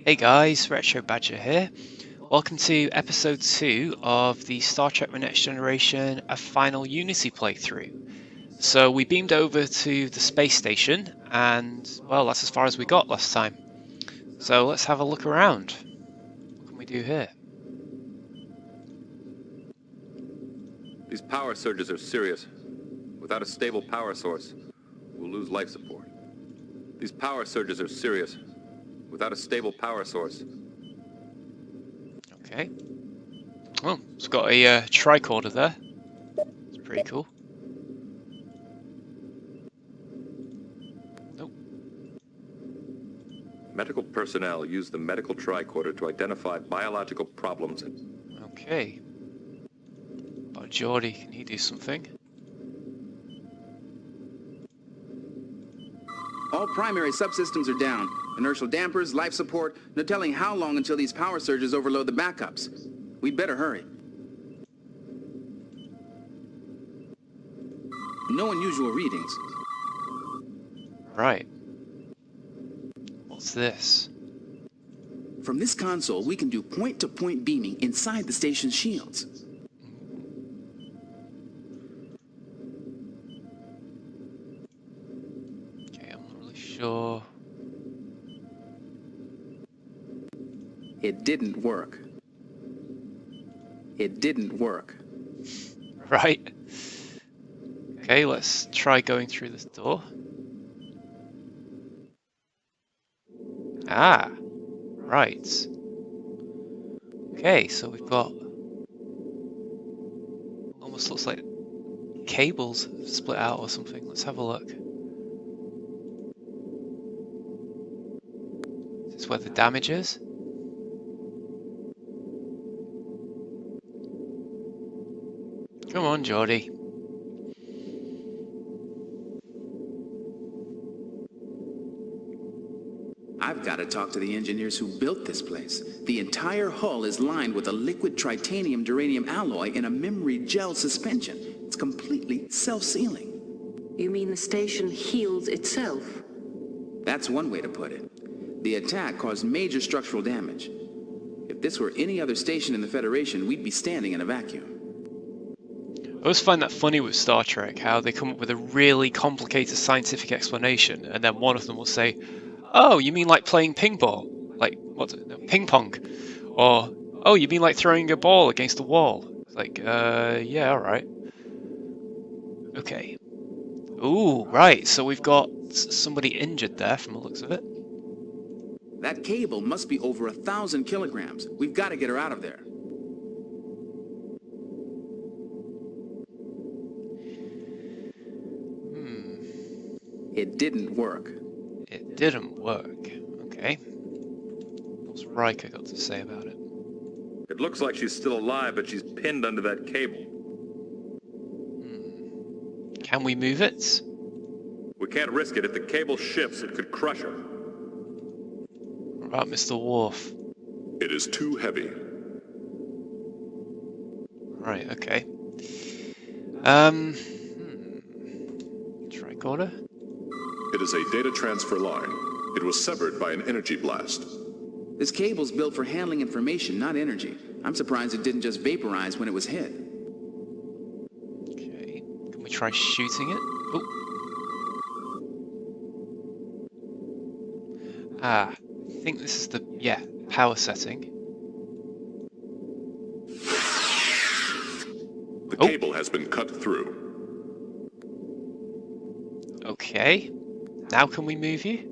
Hey guys, Retro Badger here. Welcome to episode 2 of the Star Trek The Next Generation A Final Unity playthrough. So we beamed over to the space station and, well, that's as far as we got last time. So let's have a look around. What can we do here? These power surges are serious. Without a stable power source, we'll lose life support. These power surges are serious. Without a stable power source. Okay. Oh, it's got a tricorder there. It's pretty cool. Nope. Medical personnel use the medical tricorder to identify biological problems. Okay. But Geordi, can he do something? All primary subsystems are down. Inertial dampers, life support, no telling how long until these power surges overload the backups. We'd better hurry. No unusual readings. Right. What's this? From this console, we can do point-to-point beaming inside the station's shields. Okay, I'm not really sure. It didn't work. It didn't work. Right. Okay, let's try going through this door. Ah, right. Okay, so we've got almost looks like cables split out or something. Let's have a look. Is this where the damage is? Come on, Geordi. I've got to talk to the engineers who built this place. The entire hull is lined with a liquid tritanium-duranium alloy in a memory gel suspension. It's completely self-sealing. You mean the station heals itself? That's one way to put it. The attack caused major structural damage. If this were any other station in the Federation, we'd be standing in a vacuum. I always find that funny with Star Trek, how they come up with a really complicated scientific explanation, and then one of them will say, "Oh, you mean like playing ping ball? Like, what's it? No, ping pong? Or, oh, you mean like throwing a ball against a wall?" It's like, yeah, alright. Okay. Ooh, right, so we've got somebody injured there from the looks of it. That cable must be over 1,000 kilograms. We've got to get her out of there. It didn't work. It didn't work. Okay. What's Riker got to say about it? It looks like she's still alive, but she's pinned under that cable. Can we move it? We can't risk it. If the cable shifts, it could crush her. What about Mr. Worf? It is too heavy. Right, okay. Tricorder? It is a data transfer line. It was severed by an energy blast. This cable's built for handling information, not energy. I'm surprised it didn't just vaporize when it was hit. Okay. Can we try shooting it? Oh. Ah, I think this is the, yeah, power setting. The cable has been cut through. Okay. Now can we move you?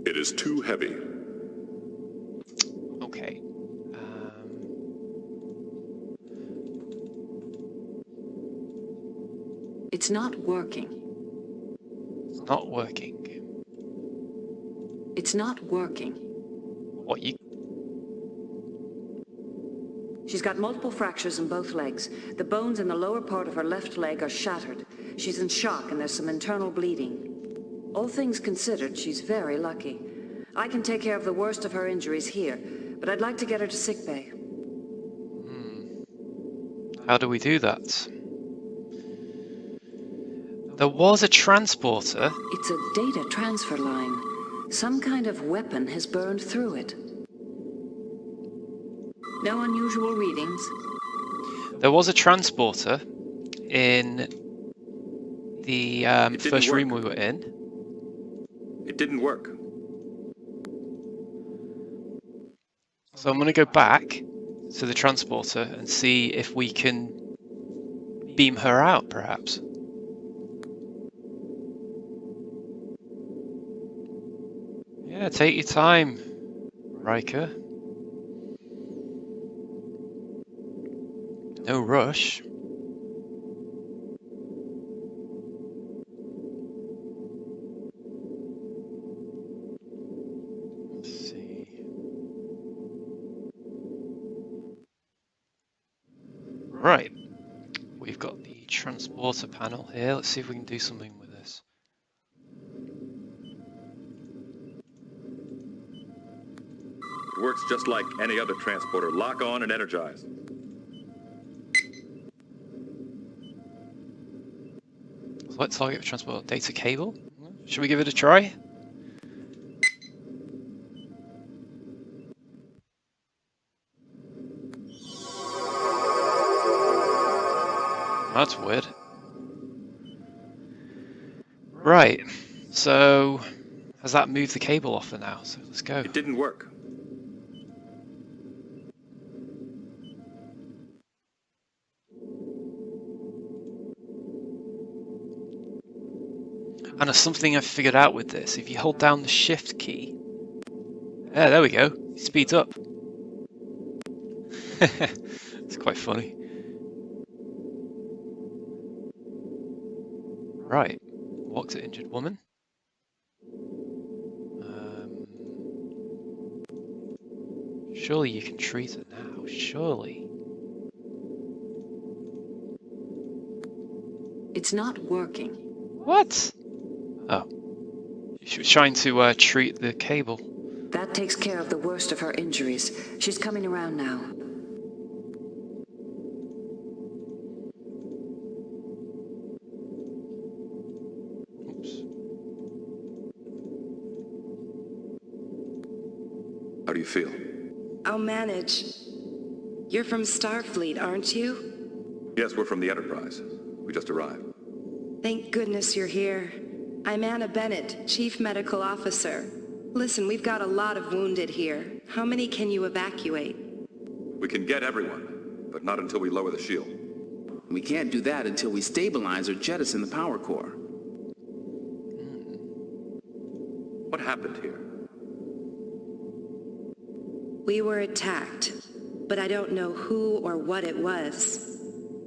It is too heavy. Okay. It's not working. It's not working. It's not working. What, you... She's got multiple fractures in both legs. The bones in the lower part of her left leg are shattered. She's in shock and there's some internal bleeding. All things considered, she's very lucky. I can take care of the worst of her injuries here, but I'd like to get her to sickbay. How do we do that? There was a transporter. It's a data transfer line. Some kind of weapon has burned through it. No unusual readings. There was a transporter in the first room we were in. It didn't work. So I'm going to go back to the transporter and see if we can beam her out, perhaps. Yeah, take your time, Riker. No rush. Let's see. Right. We've got the transporter panel here. Let's see if we can do something with this. It works just like any other transporter. Lock on and energize. Select target for transport data cable. Should we give it a try? That's weird. Right, so has that moved the cable off for now? So let's go. It didn't work. And there's something I've figured out with this. If you hold down the shift key, yeah, there we go. It speeds up. It's quite funny. Right, walk to injured woman. Surely you can treat her now. Surely. It's not working. What? Oh. She was trying to treat the cable. That takes care of the worst of her injuries. She's coming around now. Oops. How do you feel? I'll manage. You're from Starfleet, aren't you? Yes, we're from the Enterprise. We just arrived. Thank goodness you're here. I'm Anna Bennett, Chief Medical Officer. Listen, we've got a lot of wounded here. How many can you evacuate? We can get everyone, but not until we lower the shield. We can't do that until we stabilize or jettison the power core. What happened here? We were attacked, but I don't know who or what it was.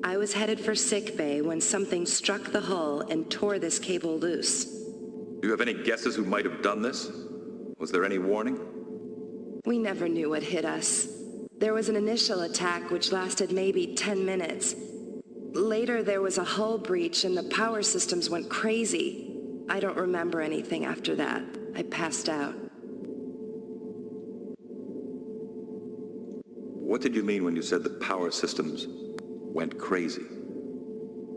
I was headed for sickbay when something struck the hull and tore this cable loose. Do you have any guesses who might have done this? Was there any warning? We never knew what hit us. There was an initial attack which lasted maybe 10 minutes. Later there was a hull breach and the power systems went crazy. I don't remember anything after that. I passed out. What did you mean when you said the power systems went crazy?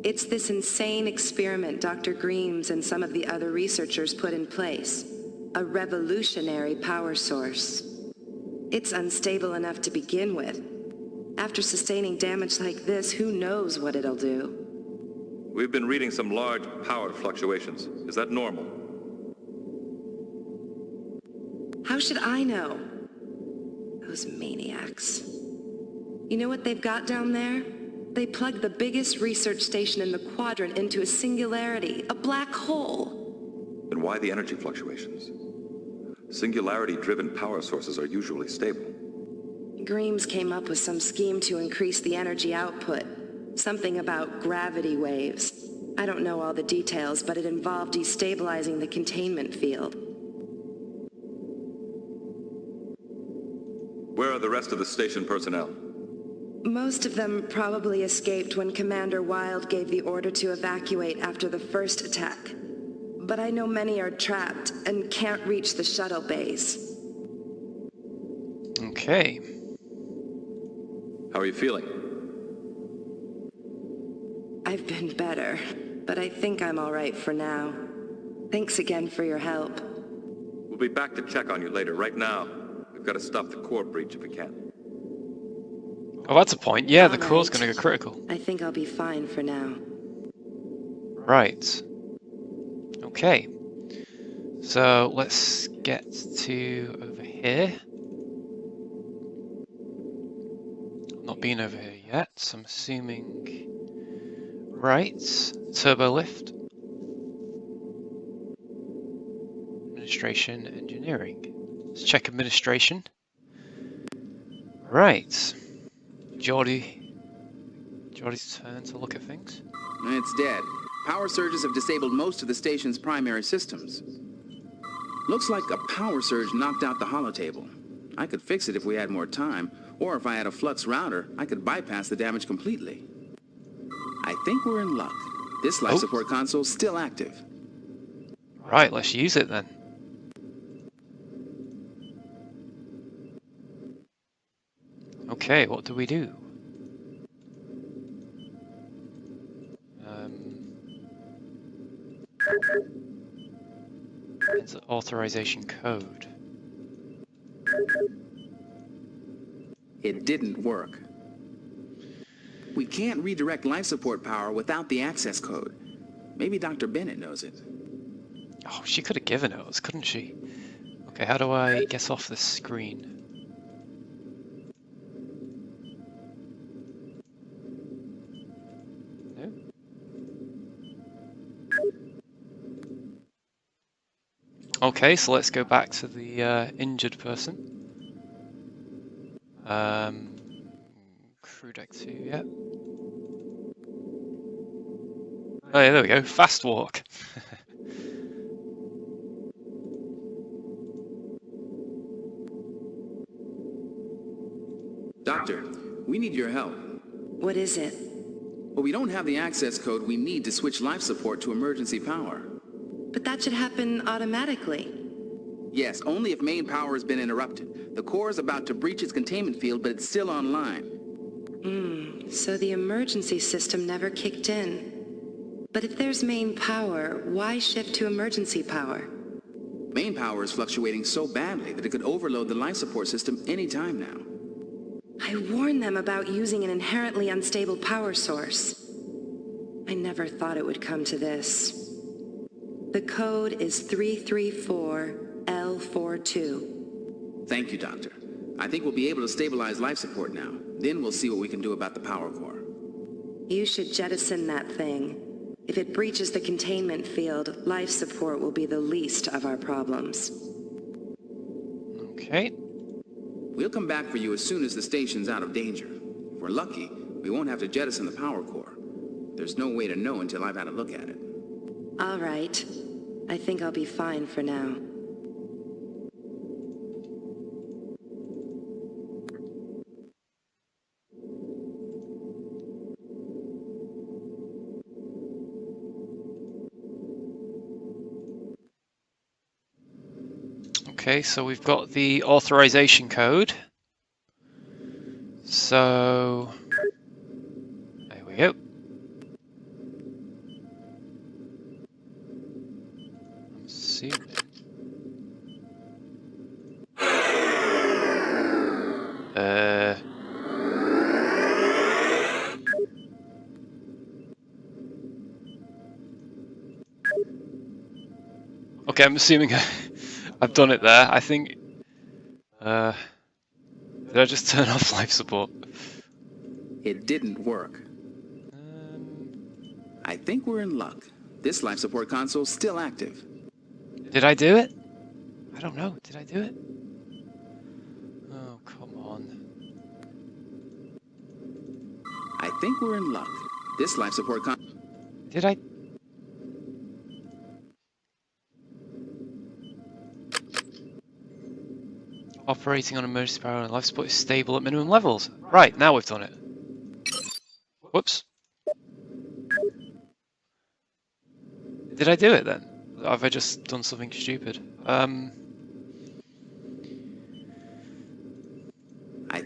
It's this insane experiment Dr. Greaves and some of the other researchers put in place. A revolutionary power source. It's unstable enough to begin with. After sustaining damage like this, who knows what it'll do? We've been reading some large power fluctuations. Is that normal? How should I know? Those maniacs. You know what they've got down there? They plugged the biggest research station in the quadrant into a singularity, a black hole. Then why the energy fluctuations? Singularity-driven power sources are usually stable. Greaves came up with some scheme to increase the energy output. Something about gravity waves. I don't know all the details, but it involved destabilizing the containment field. Where are the rest of the station personnel? Most of them probably escaped when Commander Wilde gave the order to evacuate after the first attack. But I know many are trapped and can't reach the shuttle base. Okay. How are you feeling? I've been better, but I think I'm all right for now. Thanks again for your help. We'll be back to check on you later. Right now, we've got to stop the core breach if we can. Oh, that's a point. Yeah, the All core's right. going to go critical. I think I'll be fine for now. Right. Okay. So let's get to over here. Not been over here yet, so I'm assuming. Right. Turbo lift. Administration, engineering. Let's check administration. Right. Geordie's turn to look at things. It's dead. Power surges have disabled most of the station's primary systems. Looks like a power surge knocked out the holotable. I could fix it if we had more time, or if I had a flux router, I could bypass the damage completely. I think we're in luck. This life support console's still active. Right, let's use it then. Okay, what do we do? It's an authorization code. It didn't work. We can't redirect life support power without the access code. Maybe Dr. Bennett knows it. Oh, she could have given it us, couldn't she? Okay, how do I get off this screen? No? Okay, so let's go back to the injured person. Crew deck 2, yeah. Oh yeah, there we go, fast walk. Doctor, we need your help. What is it? Well, we don't have the access code we need to switch life support to emergency power. But that should happen automatically. Yes, only if main power has been interrupted. The core is about to breach its containment field, but it's still online. So the emergency system never kicked in. But if there's main power, why shift to emergency power? Main power is fluctuating so badly that it could overload the life support system any time now. I warned them about using an inherently unstable power source. I never thought it would come to this. The code is 334L42. Thank you, Doctor. I think we'll be able to stabilize life support now. Then we'll see what we can do about the power core. You should jettison that thing. If it breaches the containment field, life support will be the least of our problems. Okay. We'll come back for you as soon as the station's out of danger. If we're lucky, we won't have to jettison the power core. There's no way to know until I've had a look at it. All right. I think I'll be fine for now. Okay, so we've got the authorization code. So there we go. I'm assuming. Okay, I'm assuming I've done it there. I think. Did I just turn off life support? It didn't work. I think we're in luck. This life support console's still active. Did I do it? I don't know. Did I do it? Oh, come on. I think we're in luck. This life support Did I? Operating on emergency power and life support is stable at minimum levels. Right, now we've done it. Whoops. Did I do it then? Have I just done something stupid? I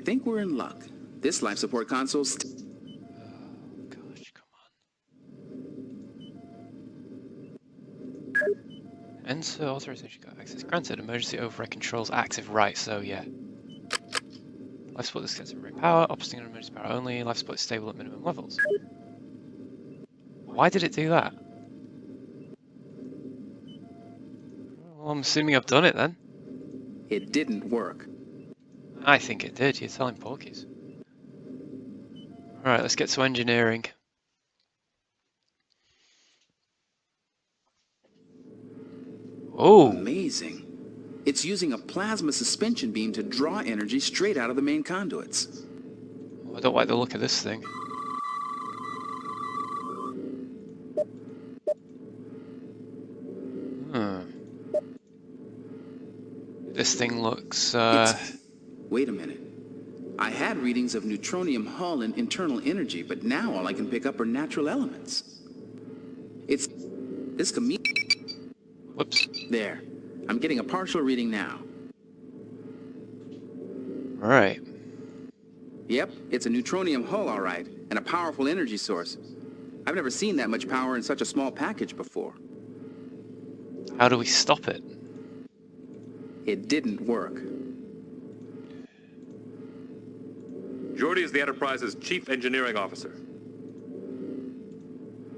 think we're in luck. This life support console's Gosh, come Enter authorization got access granted. Emergency override controls active. Right, so yeah. Life support this gets rate power. Opposing on emergency power only. Life support is stable at minimum levels. Why did it do that? Well, I'm assuming I've done it then. It didn't work. I think it did. You're telling porkies. Alright, let's get to engineering. Oh! Amazing. It's using a plasma suspension beam to draw energy straight out of the main conduits. I don't like the look of this thing. This thing looks, Wait a minute. I had readings of neutronium hull and internal energy, but now all I can pick up are natural elements. It's... this Whoops. There. I'm getting a partial reading now. Alright. Yep, it's a neutronium hull, all right, and a powerful energy source. I've never seen that much power in such a small package before. How do we stop it? It didn't work. Geordi is the Enterprise's chief engineering officer.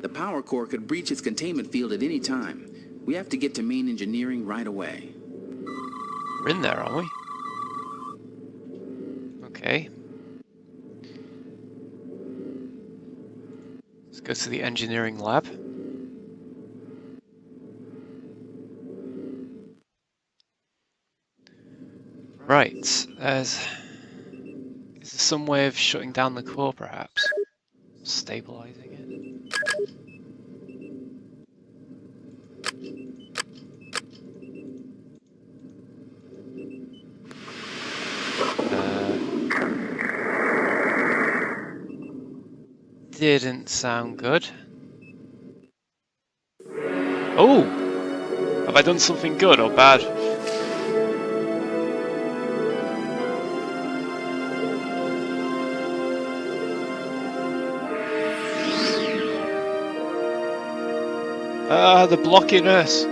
The power core could breach its containment field at any time. We have to get to main engineering right away. We're in there, aren't we? Okay. Let's go to the engineering lab. Right, is there some way of shutting down the core, perhaps? Stabilizing it? Didn't sound good. Oh! Have I done something good or bad? They're blocking us.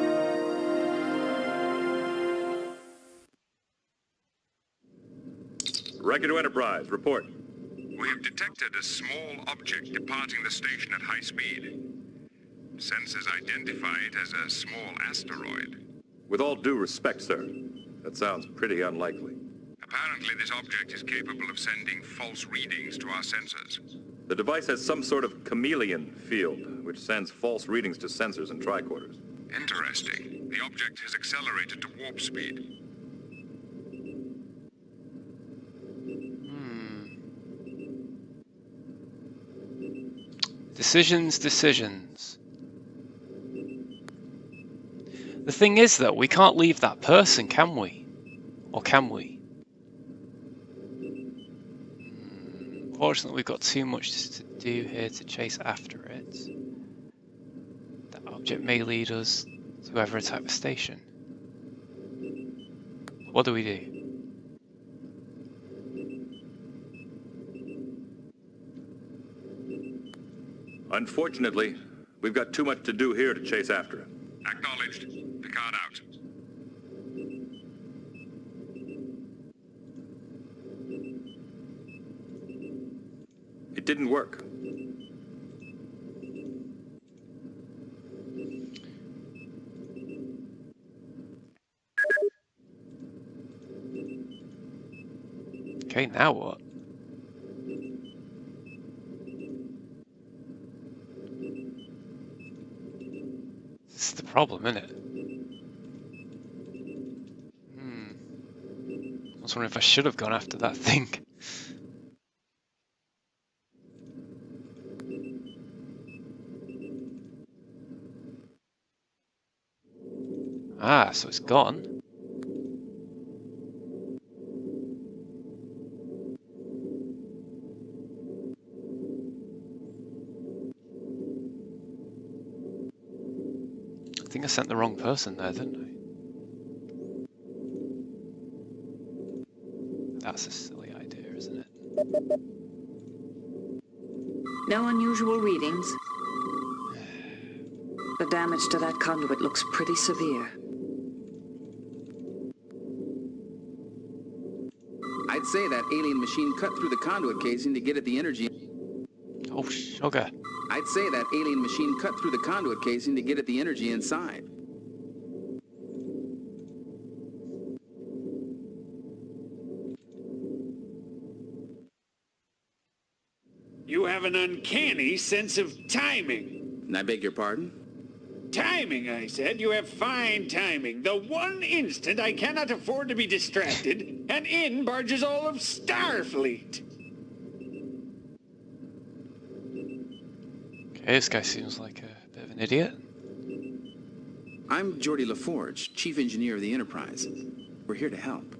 Record to Enterprise, report. We have detected a small object departing the station at high speed. Sensors identify it as a small asteroid. With all due respect, sir, that sounds pretty unlikely. Apparently, this object is capable of sending false readings to our sensors. The device has some sort of chameleon field, which sends false readings to sensors and tricorders. Interesting. The object has accelerated to warp speed. Decisions. The thing is, though, we can't leave that person, can we? Or can we? Fortunately, we've got too much to do here to chase after it. That object may lead us to whoever attacked the station. What do we do? Unfortunately, we've got too much to do here to chase after it. Acknowledged. Picard out. It didn't work. Okay, now what? This is the problem, isn't it? I was wondering if I should have gone after that thing. Ah, so it's gone. I think I sent the wrong person there, didn't I? That's a silly idea, isn't it? No unusual readings. The damage to that conduit looks pretty severe. I'd say that alien machine cut through the conduit casing to get at the energy. Oh, sugar. I'd say that alien machine cut through the conduit casing to get at the energy inside. You have an uncanny sense of timing. I beg your pardon? Timing, I said. You have fine timing. The one instant I cannot afford to be distracted, and in barges all of Starfleet. Okay, this guy seems like a bit of an idiot. I'm Geordi LaForge, Chief Engineer of the Enterprise. We're here to help.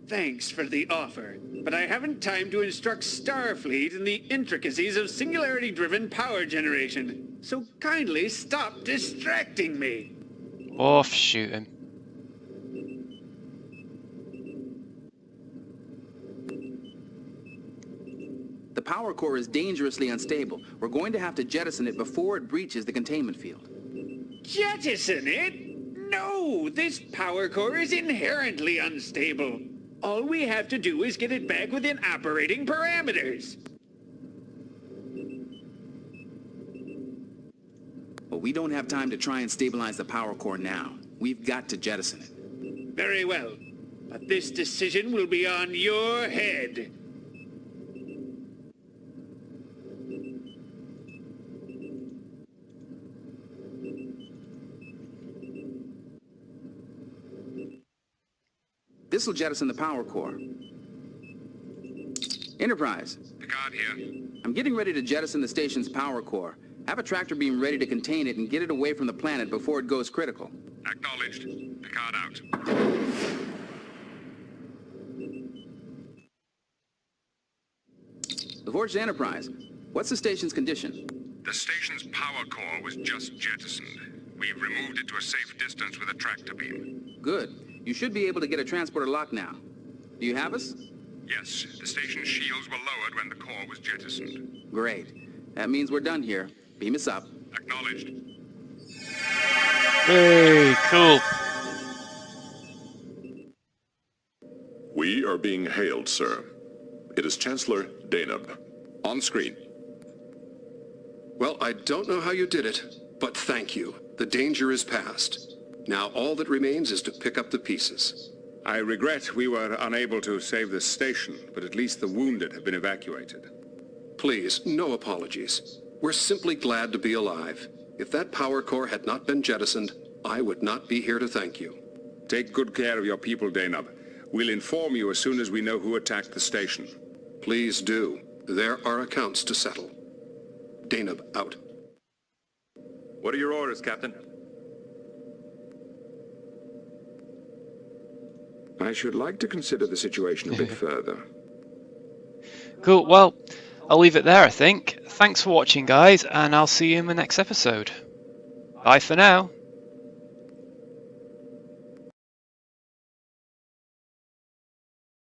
Thanks for the offer, but I haven't time to instruct Starfleet in the intricacies of singularity-driven power generation, so kindly stop distracting me. Off, shoot him. The power core is dangerously unstable. We're going to have to jettison it before it breaches the containment field. Jettison it? No, this power core is inherently unstable. All we have to do is get it back within operating parameters. But we don't have time to try and stabilize the power core now. We've got to jettison it. Very well, but this decision will be on your head. This will jettison the power core. Enterprise, Picard here. I'm getting ready to jettison the station's power core. Have a tractor beam ready to contain it and get it away from the planet before it goes critical. Acknowledged. Picard out. LaForge Enterprise, what's the station's condition? The station's power core was just jettisoned. We've removed it to a safe distance with a tractor beam. Good. You should be able to get a transporter lock now. Do you have us? Yes, the station's shields were lowered when the core was jettisoned. Great. That means we're done here. Beam us up. Acknowledged. Hey, cool. We are being hailed, sir. It is Chancellor Deneb. On screen. Well, I don't know how you did it, but thank you. The danger is past. Now all that remains is to pick up the pieces. I regret we were unable to save the station, but at least the wounded have been evacuated. Please, no apologies. We're simply glad to be alive. If that power core had not been jettisoned, I would not be here to thank you. Take good care of your people, Deneb. We'll inform you as soon as we know who attacked the station. Please do. There are accounts to settle. Deneb out. What are your orders, Captain? I should like to consider the situation a bit further. Cool, well, I'll leave it there, I think. Thanks for watching, guys, and I'll see you in the next episode. Bye for now.